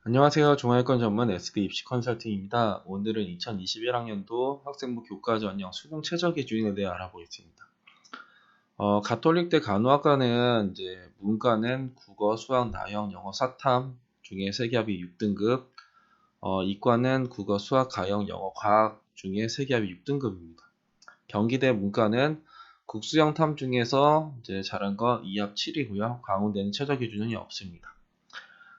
안녕하세요. 중하위권 전문 SD 입시 컨설팅입니다. 오늘은 2021학년도 학생부 교과 전형 수능 최저 기준에 대해 알아보겠습니다. 가톨릭대 간호학과는 이제 문과는 국어, 수학, 나영, 영어, 사탐 중에 세계합이 6등급, 이과는 국어, 수학, 가영, 영어, 과학 중에 세계합이 6등급입니다. 경기대 문과는 국수형 탐 중에서 이제 잘한 거 2합 7이고요. 광운대는 최저 기준이 없습니다.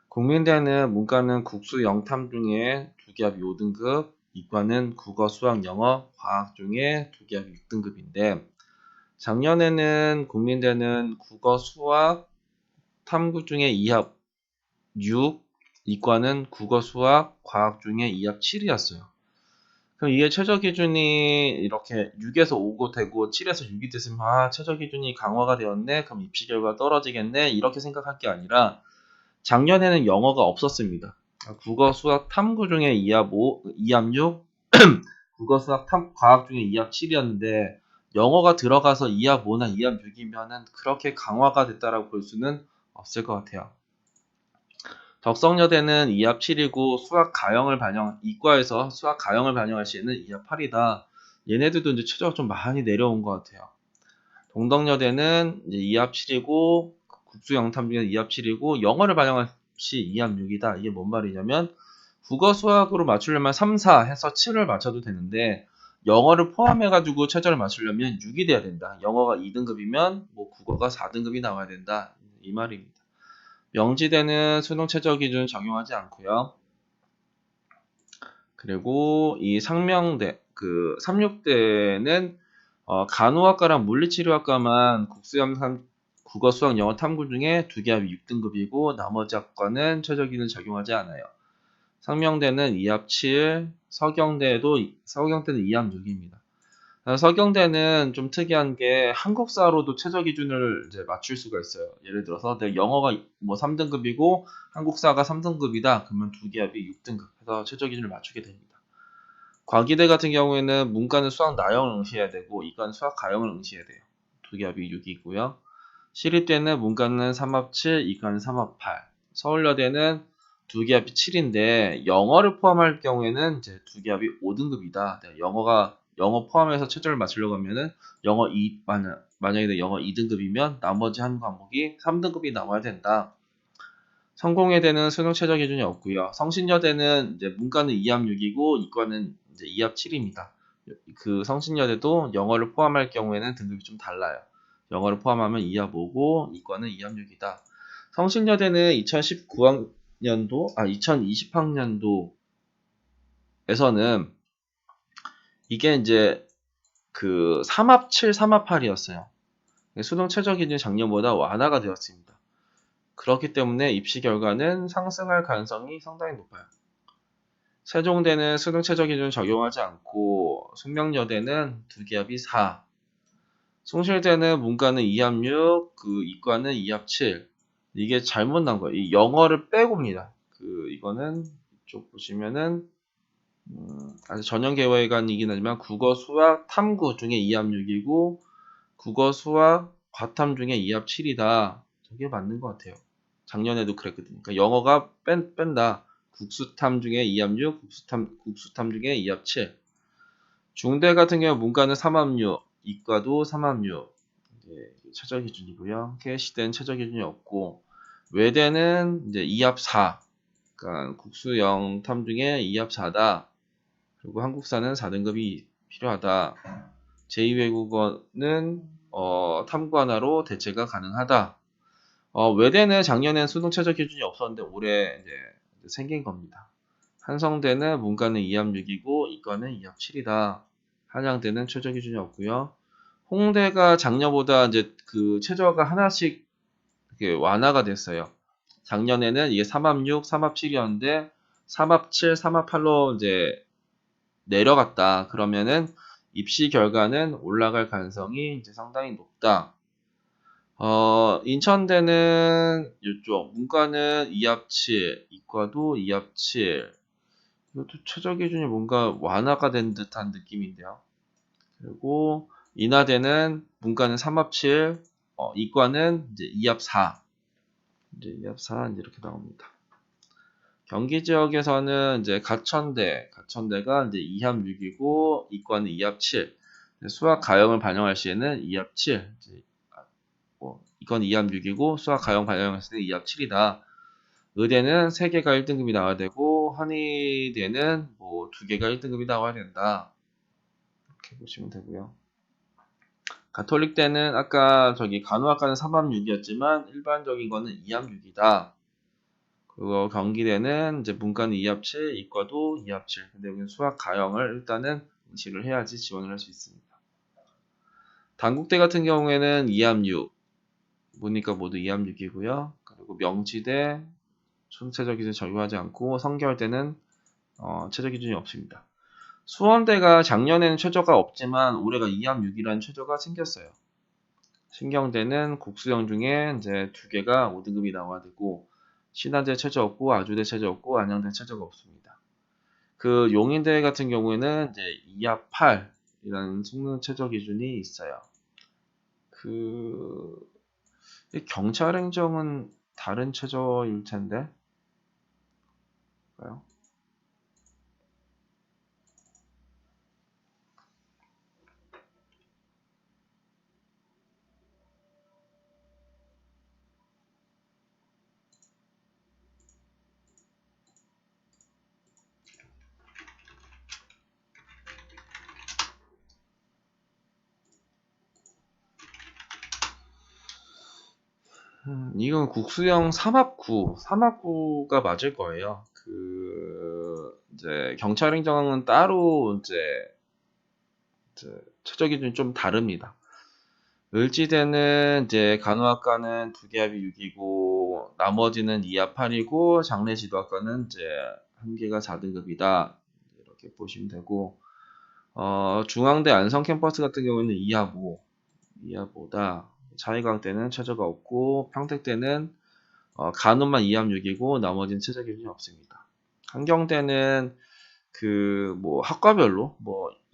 국민대는 문과는 국수 영탐 중에 두개합이 5등급, 이과는 국어, 수학, 영어, 과학 중에 두개합이 6등급인데 작년에는 국민대는 국어, 수학, 탐구 중에 2합 6, 이과는 국어, 수학, 과학 중에 2합 7이었어요. 그럼 이게 최저 기준이 이렇게 6에서 5가 되고 7에서 6이 됐으면 최저 기준이 강화가 되었네. 그럼 입시 결과 떨어지겠네. 이렇게 생각할 게 아니라 작년에는 영어가 없었습니다. 국어, 수학, 탐구 중에 2합 5, 2합 6, 국어, 수학, 과학 중에 2합 7이었는데 영어가 들어가서 2합 5나 2합 6이면은 그렇게 강화가 됐다라고 볼 수는 없을 것 같아요. 덕성여대는 2합 7이고 이과에서 수학 가형을 반영할 시에는 2합 8이다. 얘네들도 이제 최저가 좀 많이 내려온 것 같아요. 동덕여대는 이제 2합 7이고 국수 영탐 중에 2합 7이고 영어를 반영할 시 2합 6이다. 이게 뭔 말이냐면 국어 수학으로 맞추려면 3, 4 해서 7을 맞춰도 되는데 영어를 포함해가지고 최저를 맞추려면 6이 돼야 된다. 영어가 2등급이면 뭐 국어가 4등급이 나와야 된다. 이 말입니다. 명지대는 수능 최저 기준 적용하지 않고요. 그리고 이 상명대, 36대는 간호학과랑 물리치료학과만 국어, 수학, 영어, 탐구 중에 두 개합이 6등급이고 나머지 학과는 최저 기준 적용하지 않아요. 상명대는 2합 7, 서경대는 2합 6입니다. 서경대는 좀 특이한 게 한국사로도 최저 기준을 이제 맞출 수가 있어요. 예를 들어서 내 영어가 뭐 3등급이고 한국사가 3등급이다. 그러면 두 개합이 6등급 해서 최저 기준을 맞추게 됩니다. 과기대 같은 경우에는 문과는 수학 나형을 응시해야 되고 이과는 수학 가형을 응시해야 돼요. 두 개합이 6이고요. 시립대는 문과는 3합 7, 이과는 3합 8. 서울여대는 두 개합이 7인데 영어를 포함할 경우에는 이제 두 개합이 5등급이다. 영어 포함해서 최저를 맞추려고 하면은 만약에 영어 2등급이면 나머지 한 과목이 3등급이 나와야 된다. 성공회대는 수능 최저 기준이 없고요. 성신여대는 이제 문과는 2합 6이고 이과는 이제 2합 7입니다. 그 성신여대도 영어를 포함할 경우에는 등급이 좀 달라요. 영어를 포함하면 2합 5고 이과는 2합 6이다. 성신여대는 2020학년도에서는 이게 이제 그 3합 7, 3합 8이었어요. 수능 최저 기준이 작년보다 완화가 되었습니다. 그렇기 때문에 입시 결과는 상승할 가능성이 상당히 높아요. 세종대는 수능 최저 기준 적용하지 않고 숙명여대는 두 개합이 4. 숭실대는 문과는 2합 6, 이과는 2합 7. 이게 잘못 난 거예요. 이 영어를 빼고입니다. 이거는 이쪽 보시면은 아주 전형 개화관이긴 하지만 국어, 수학, 탐구 중에 2합 6이고 국어, 수학, 과탐 중에 2합 7이다. 저게 맞는 것 같아요. 작년에도 그랬거든요. 그러니까 영어가 뺀다. 국수탐 중에 2합 6, 국수탐 중에 2합 7. 중대 같은 경우 문과는 3합 6, 이과도 3합 6. 이제 최저 기준이고요. KC대는 최저 기준이 없고 외대는 이제 2합 4. 그러니까 국수형 탐 중에 2합 4다. 그리고 한국사는 4등급이 필요하다. 제2외국어는 탐구 하나로 대체가 가능하다. 외대는 작년엔 수능 최저 기준이 없었는데 올해 이제 생긴 겁니다. 한성대는 문과는 2합 6이고 이과는 2합 7이다. 한양대는 최저 기준이 없고요. 홍대가 작년보다 이제 그 최저가 하나씩 이렇게 완화가 됐어요. 작년에는 이게 3합 6, 3합 7이었는데 3합 7, 3합 8로 이제 내려갔다. 그러면은 입시 결과는 올라갈 가능성이 이제 상당히 높다. 인천대는 이쪽 문과는 2합 7, 이과도 2합 7. 이것도 최저 기준이 뭔가 완화가 된 듯한 느낌인데요. 그리고 인하대는 문과는 3합 7, 이과는 이제 2합 4. 이제 2합 4 이제 이렇게 나옵니다. 경기 지역에서는 이제 가천대가 이제 2합 6이고 이과는 2합 7. 수학 가형을 반영할 시에는 2합 7. 이건 2합 6이고 수학 가형 반영했을 때 2합 7이다. 의대는 3개가 1등급이 나와야 되고 한의대는 뭐 2개가 1등급이 나와야 된다. 이렇게 보시면 되고요. 가톨릭대는 아까 간호학과는 3합 6이었지만 일반적인 거는 2합 6이다. 그리고 경기대는 이제 문과는 2합 7, 이과도 2합 7. 근데 여기는 수학 가형을 일단은 응시를 해야지 지원을 할 수 있습니다. 단국대 같은 경우에는 2합 6, 문이과 모두 2합 6이고요. 그리고 명지대 최저 기준 적용하지 않고 성결대는 최저 기준이 없습니다. 수원대가 작년에는 최저가 없지만 올해가 2합 6이라는 최저가 생겼어요. 신경대는 국수형 중에 이제 2개가 5등급이 나와야 되고 신한대 최저 없고 아주대 최저 없고 안양대 최저가 없습니다. 그 용인대 같은 경우에는 이제 2합 8이라는 성능 최저 기준이 있어요. 경찰행정은 다른 최저일 텐데. 볼까요? 이건 국수형 3합9가 맞을 거예요. 이제 경찰행정은 따로 이제 최저 기준이 좀 다릅니다. 을지대는 이제 간호학과는 2개 합이 6이고 나머지는 2합 8이고 장례지도학과는 이제 1개가 4등급이다. 이렇게 보시면 되고 중앙대 안성 캠퍼스 같은 경우에는 2합 5, 2합 5다. 자의광대는 최저가 없고 평택대는 간호만 2합 6이고 나머지는 최저 기준이 없습니다. 한경대는 학과별로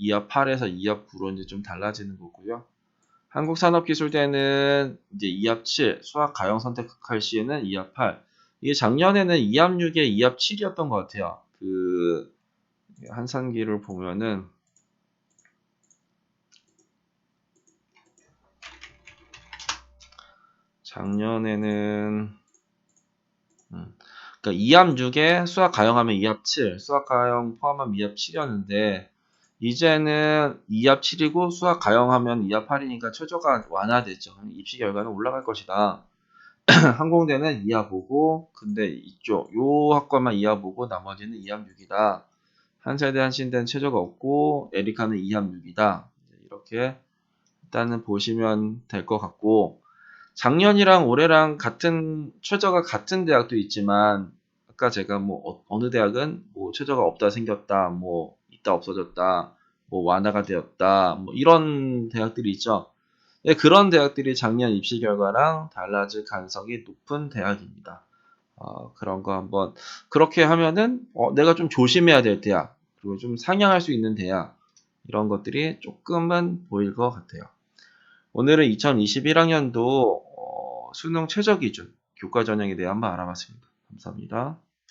2합 8에서 2합 9로 이제 좀 달라지는 거고요. 한국산업기술대는 이제 2합 7, 수학 가형 선택할 시에는 2합 8. 이게 작년에는 2합 6에 2합 7이었던 것 같아요. 한산기를 보면은 작년에는 그러니까 2합 6에 수학 가형하면 2합 7, 수학 가형 포함하면 2합 7이었는데 이제는 2합 7이고 수학 가형하면 2합 8이니까 최저가 완화됐죠. 입시 결과는 올라갈 것이다. 항공대는 2합 5고 근데 요 학과만 2합 5고 나머지는 2합 6이다. 한세대 한신대는 최저가 없고 에리카는 2합 6이다. 이렇게 일단은 보시면 될 것 같고 작년이랑 올해랑 같은 최저가 같은 대학도 있지만 아까 제가 어느 대학은 최저가 없다 생겼다 있다 없어졌다 완화가 되었다 이런 대학들이 있죠. 네, 그런 대학들이 작년 입시 결과랑 달라질 가능성이 높은 대학입니다. 그런 거 한번 그렇게 하면은 내가 좀 조심해야 될 대학 그리고 좀 상향할 수 있는 대학 이런 것들이 조금은 보일 것 같아요. 오늘은 2021학년도 수능 최저 기준 교과 전형에 대해 한번 알아봤습니다. 감사합니다.